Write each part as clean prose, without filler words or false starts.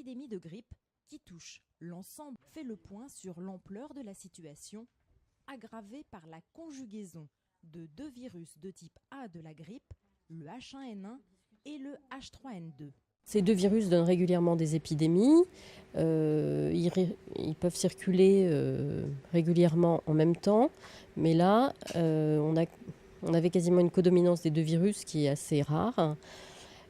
L'épidémie de grippe qui touche l'ensemble fait le point sur l'ampleur de la situation, aggravée par la conjugaison de deux virus de type A de la grippe, le H1N1 et le H3N2. Ces deux virus donnent régulièrement des épidémies. Ils peuvent circuler régulièrement en même temps. Mais là, on avait quasiment une codominance des deux virus qui est assez rare.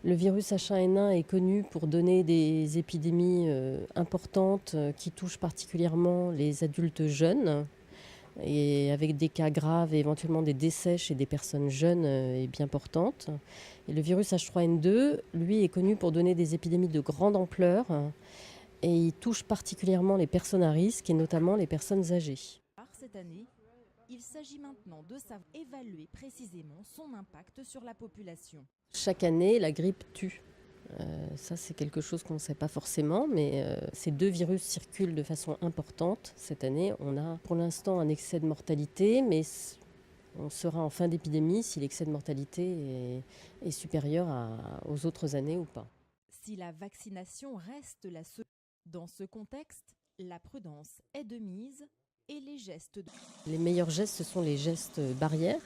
Le virus H1N1 est connu pour donner des épidémies importantes qui touchent particulièrement les adultes jeunes, et avec des cas graves et éventuellement des décès chez des personnes jeunes et bien portantes. Et le virus H3N2, lui, est connu pour donner des épidémies de grande ampleur et il touche particulièrement les personnes à risque et notamment les personnes âgées. Cette année, il s'agit maintenant de savoir évaluer précisément son impact sur la population. Chaque année, la grippe tue. Ça, c'est quelque chose qu'on ne sait pas forcément, mais ces deux virus circulent de façon importante. Cette année, on a pour l'instant un excès de mortalité, mais on sera en fin d'épidémie si l'excès de mortalité est supérieur aux autres années ou pas. Si la vaccination reste la seule, dans ce contexte, la prudence est de mise et les gestes. Les meilleurs gestes, ce sont les gestes barrières.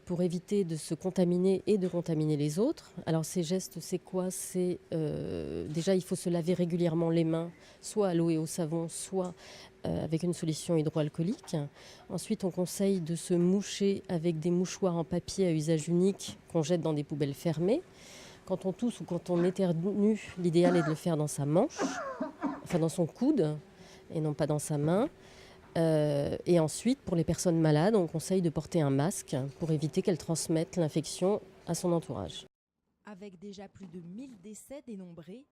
Pour éviter de se contaminer et de contaminer les autres. Alors ces gestes, c'est quoi ? Déjà, il faut se laver régulièrement les mains, soit à l'eau et au savon, soit avec une solution hydroalcoolique. Ensuite, on conseille de se moucher avec des mouchoirs en papier à usage unique qu'on jette dans des poubelles fermées. Quand on tousse ou quand on éternue, l'idéal est de le faire dans sa manche, enfin dans son coude, et non pas dans sa main. Et ensuite, pour les personnes malades, on conseille de porter un masque pour éviter qu'elles transmettent l'infection à son entourage. Avec déjà plus de 1000 décès dénombrés,